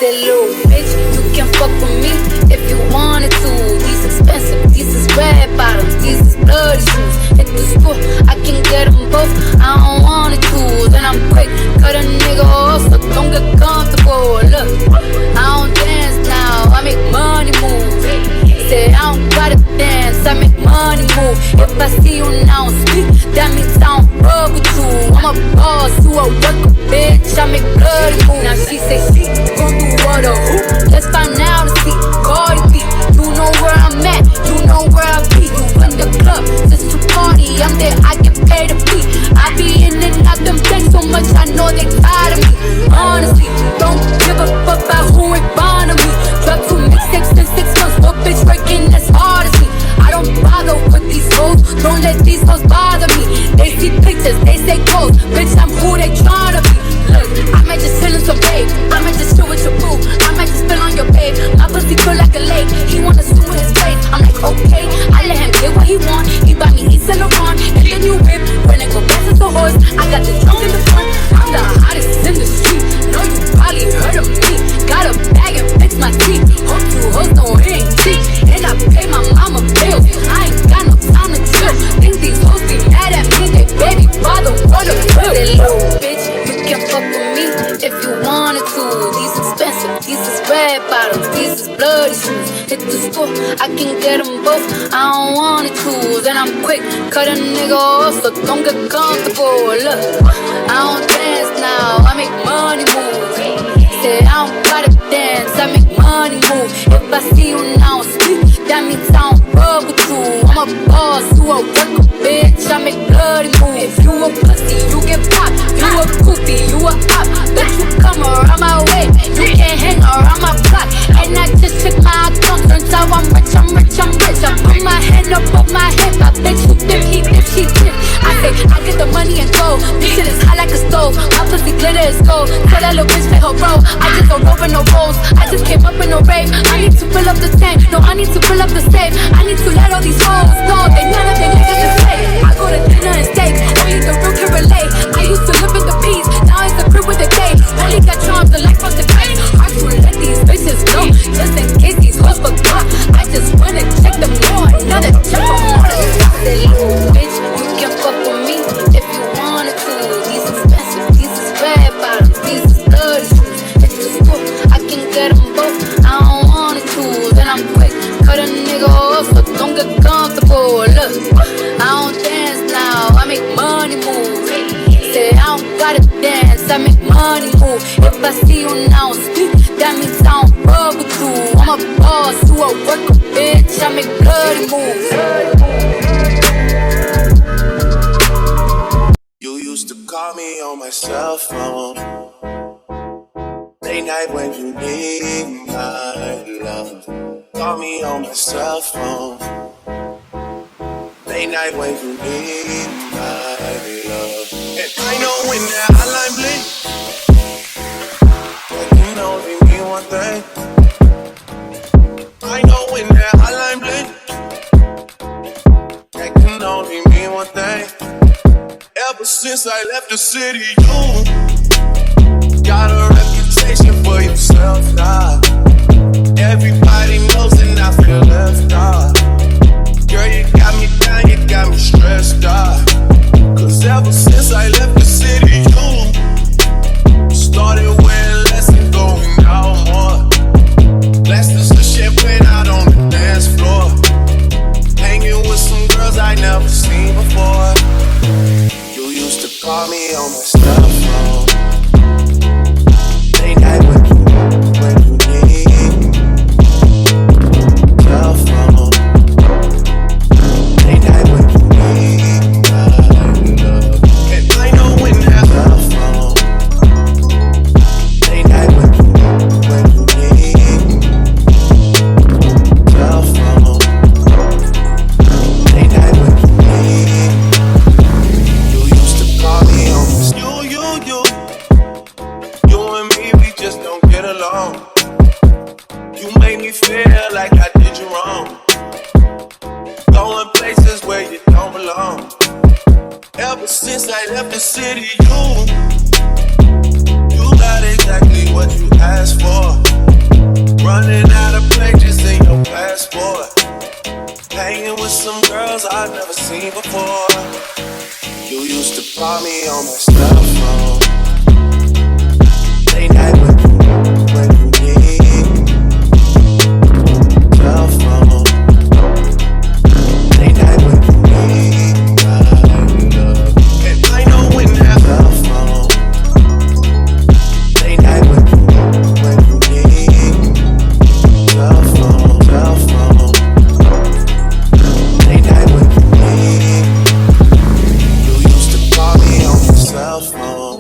Said, little bitch, you can fuck with me if you wanted to. These expensive, these is red bottoms, these is bloody shoes. Hit the school, I can get them both, I don't wanna choose. And I'm quick, cut a nigga off, so don't get comfortable. Look, I don't dance now, I make money move. Said I don't gotta dance, I make money move. If I see you now speak, that means I don't fuck with you. I'm a boss, you a worker, bitch, I make bloody moves. Now she say she gon' do what a who? Let's find out and see. Cardi B, you know where I'm at, you know where I be. You in the club, just to party, I'm there, I get paid to be. I be in and out them things so much, I know they tired of me. Honestly, don't give a fuck about who ain't fond of me. Drop 2 mixtapes in 6 months, what bitch working as hard as me? I don't bother with these hoes, don't let these hoes bother me. They see pictures, they say goals, bitch I'm who they tryna be. Look, I might just chill in some babe, I might just chill with your boo, I might just spill on your babe. My pussy feel like a lake, he wanna swim with his face. I'm like okay, I let him get what he want. He buy me East and Laurent, and then you whip. When I go fast as a horse, I got the trunk in the front. I'm the hottest in the street, know you probably heard of me. Got a bag and fix my teeth, hope you hoes know it ain't cheap. And I pay my mama bills, I ain't got no time to chill. Think these hoes be mad at me, they baby father wanna kill. That little bitch, you can fuck with me if you wanted to. These expensive, these is red bottoms, these is bloody shoes. Hit the school, I can get them both, I don't wanna choose. And I'm quick, cut a nigga off, so don't get comfortable. Look, I don't dance now, I make money move. Said I don't gotta dance, I make money move. If I see you now speak, that means I don't fuck with you. I'm a boss, you a worker, bitch, I make bloody move. If you a pussy, you get popped. You a goofy, you a op. Don't you come around my way, you can't hang around my block. And I just check my account, turns out I'm rich, I'm rich, I'm rich. I put my hand up my hip, I bet you dip, he dip, she dip. I say, I get the money and go, this shit is hot like a stove. My pussy glitter is gold, tell that little bitch play her role. I just don't roll with no rolls, I just came up in a rave. I need to fill up the tank, no I need to fill up the safe. I need to let all these hoes know they none of them niggas is fake. I go to dinner and steaks, only the real can relate. I used to live in the peace, now it's the crib with the day. Only got charms, the life of the grace. Hard to let these bitches know, just in case these hoes forgot. I just wanna check them more, another check from more than that. Little bitch, you can fuck with me if you wanted to. These expensive, these is red bottoms, these is bloody shoes. Hit the school, I can get them both, I don't wanna choose. And I'm quick, cut a nigga off, so don't get comfortable. Look, I don't dance now, I make money move. Say I don't gotta dance, I make money move. If I see you now speak, that means I don't fuck with you. I'm a boss, you a worker, bitch, I make bloody moves. You used to call me on my cell phone, late night when you need my love. Call me on my cell phone, late night when you need my love. And I know when that hotline blink, You got a reputation for yourself, nah. Everybody knows and I feel left out. Girl, you got me down, you got me stressed out. Cause ever since I left the city, you started wearing less and going out more. Glasses of champagne out on the dance floor. Hanging with some girls I never seen before. You used to call me on my cell phone. Late night when you need cell phone. Late night when you need my love. And I know when that cell phone. Late night when you need cell phone. Late night when you need. You used to call me on this. You and me, we just don't get along. You made me feel like I did you wrong. Going places where you don't belong. Ever since I left the city, you got exactly what you asked for. Running out of pages in your passport. Hanging with some girls I've never seen before. You used to call me on my cell phone. Late night when you need cell phone. Late night when you need my love. And I know when that cell phone. Late night when you need cell phone, cell phone. Late night when you need. You used to call me on your cell phone.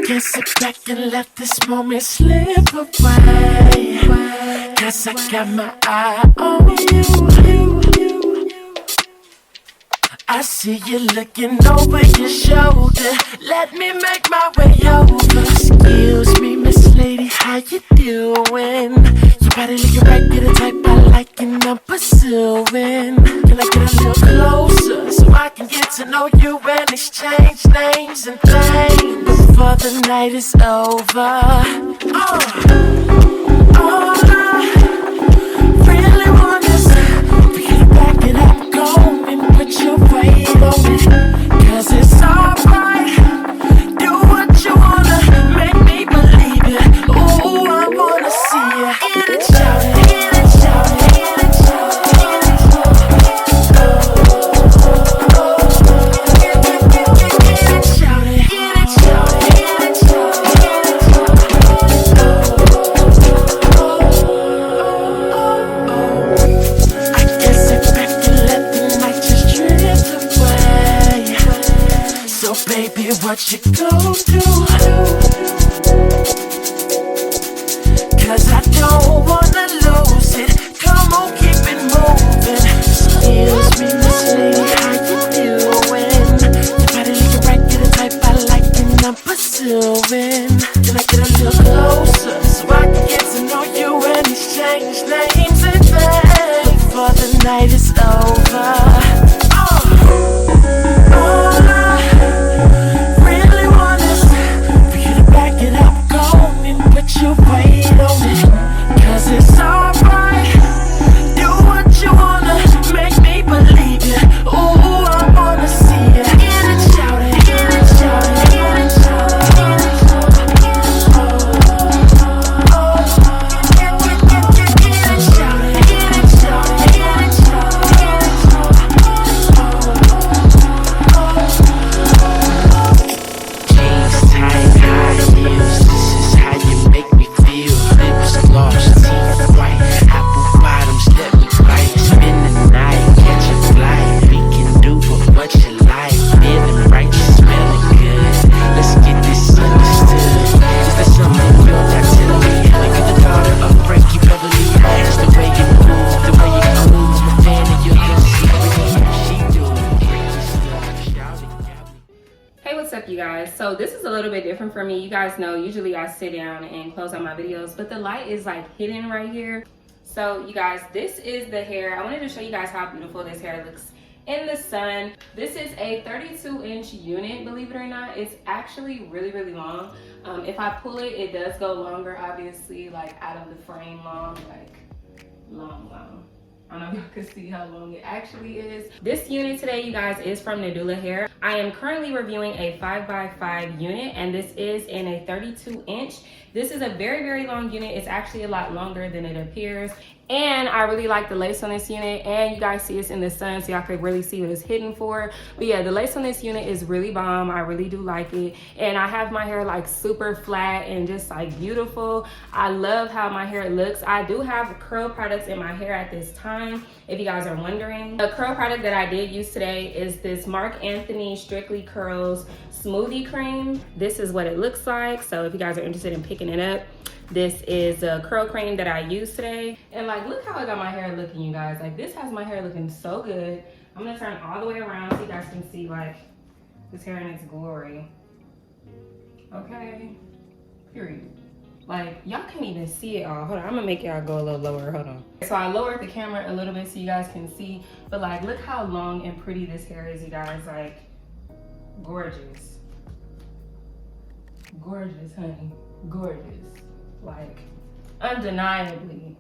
Can't sit back and let this moment slip away. Cause I got my eye on you. I see you looking over your shoulder. Let me make my way over. Excuse me, Miss Lady, how you doing? You body looking right, get a type I like and I'm pursuing. Can I get a little closer so I can get to know you and exchange names and things before the night is over? All I really want is for you to back it up, go and put your weight on it. Cause it's alright, do what you wanna, make me believe it. Ooh, I wanna see you in it, shout it, in it, shout it, in it, shout it, in it, shout it. Baby, what you gon' do? Cause I don't wanna lose it. Come on, keep it moving. Excuse me, Miss Lady, how you doing? Your body looking right, get a type I like and I'm pursuing. Can I get a little closer so I can get to know you and exchange names and things before the night is over? All I really want is bit different for me. You guys know usually I sit down and close out my videos, but the light is like hidden right here. So you guys, this is the hair. I wanted to show you guys how beautiful this hair looks in the sun. This is a 32-inch unit, believe it or not. It's actually really, really long. If I pull it, it does go longer, obviously, like out of the frame long, like long. I don't know if y'all can see how long it actually is. This unit today, you guys, is from Nadula Hair. I am currently reviewing a 5x5 unit, and this is in a 32-inch. This is a very, very long unit. It's actually a lot longer than it appears. And I really like the lace on this unit, and you guys see it's in the sun, so y'all can really see what it's hidden for. But yeah, the lace on this unit is really bomb. I really do like it. And I have my hair like super flat and just like beautiful. I love how my hair looks. I do have curl products in my hair at this time, if you guys are wondering. The curl product that I did use today is this Marc Anthony Strictly Curls Smoothie Cream. This is what it looks like. So if you guys are interested in picking it up, this is a curl cream that I used today. And like, look how I got my hair looking, you guys. Like, this has my hair looking so good. I'm gonna turn all the way around so you guys can see like this hair in its glory. Okay, period. Like, y'all can't even see it all. Hold on, I'm gonna make y'all go a little lower, hold on. So I lowered the camera a little bit so you guys can see, but like, look how long and pretty this hair is, you guys. Like, gorgeous. Gorgeous, honey, gorgeous. Like, undeniably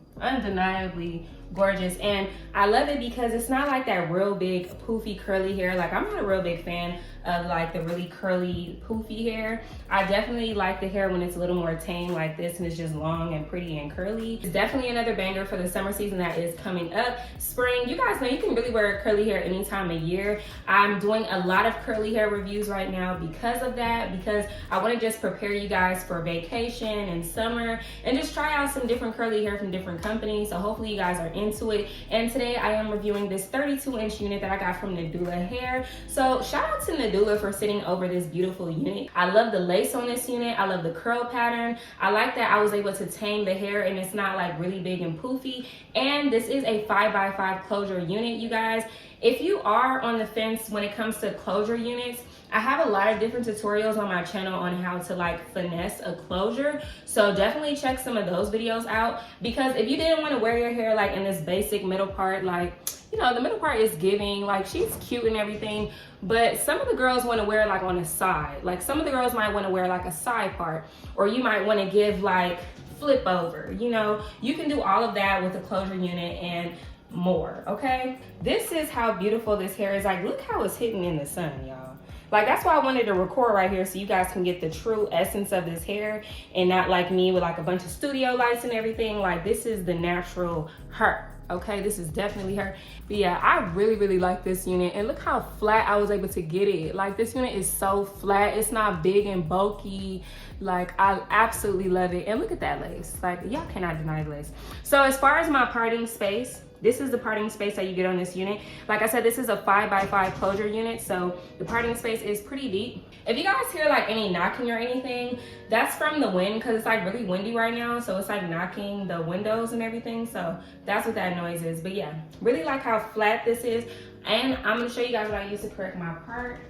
gorgeous. And I love it because it's not like that real big poofy curly hair. Like, I'm not a real big fan of like the really curly poofy hair. I definitely like the hair when it's a little more tame like this and it's just long and pretty and curly. It's definitely another banger for the summer season that is coming up. Spring, you guys know you can really wear curly hair any time of year. I'm doing a lot of curly hair reviews right now because of that, because I want to just prepare you guys for vacation and summer and just try out some different curly hair from different companies. So hopefully you guys are into it. And today I am reviewing this 32-inch unit that I got from Nadula Hair. So shout out to Nadula for sending over this beautiful unit. I love the lace on this unit. I love the curl pattern. I like that I was able to tame the hair and it's not like really big and poofy. And this is a 5x5 closure unit, you guys. If you are on the fence when it comes to closure units, I have a lot of different tutorials on my channel on how to like finesse a closure. So definitely check some of those videos out, because if you didn't want to wear your hair like in this basic middle part, like, you know, the middle part is giving, like, she's cute and everything, but some of the girls want to wear like on the side. Like, some of the girls might want to wear like a side part, or you might want to give like flip over. You know, you can do all of that with a closure unit and more. Okay, this is how beautiful this hair is. Like, look how it's hidden in the sun, y'all. Like, that's why I wanted to record right here so you guys can get the true essence of this hair and not like me with like a bunch of studio lights and everything. Like, this is the natural her. Okay, this is definitely her. But yeah, I really like this unit, and look how flat I was able to get it. Like, this unit is so flat. It's not big and bulky. Like, I absolutely love it. And look at that lace. Like, y'all cannot deny the lace. So as far as my parting space, this is the parting space that you get on this unit. Like I said, this is a 5x5 closure unit, so the parting space is pretty deep. If you guys hear like any knocking or anything, that's from the wind, because it's like really windy right now, so it's like knocking the windows and everything. So that's what that noise is. But yeah, really like how flat this is. And I'm gonna show you guys what I use to correct my part.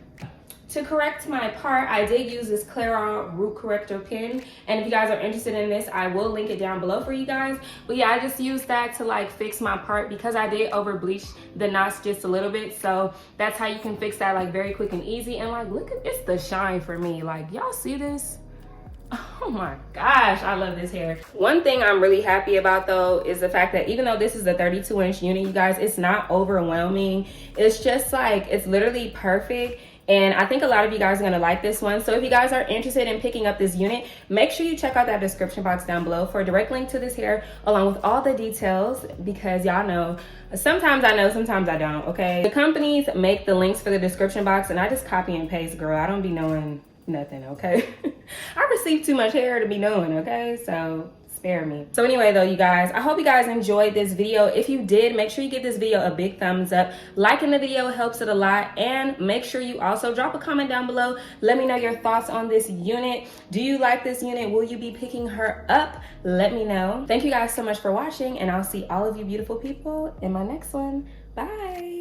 To correct my part, I did use this Clairol root corrector pen, and if you guys are interested in this, I will link it down below for you guys. But yeah, I just used that to like fix my part because I did over bleach the knots just a little bit. So that's how you can fix that like very quick and easy. And like, look at this, the shine for me. Like, y'all see this? Oh my gosh, I love this hair. One thing I'm really happy about though is the fact that even though this is a 32-inch unit, you guys, it's not overwhelming. It's just like, it's literally perfect. And I think a lot of you guys are gonna like this one. So if you guys are interested in picking up this unit, make sure you check out that description box down below for a direct link to this hair along with all the details, because y'all know, sometimes I know, sometimes I don't, okay? The companies make the links for the description box and I just copy and paste, girl. I don't be knowing nothing, okay? I receive too much hair to be knowing, okay? So spare me. So anyway though, you guys, I hope you guys enjoyed this video. If you did, make sure you give this video a big thumbs up. Liking the video helps it a lot, and make sure you also drop a comment down below. Let me know your thoughts on this unit. Do you like this unit? Will you be picking her up? Let me know. Thank you guys so much for watching, and I'll see all of you beautiful people in my next one. Bye.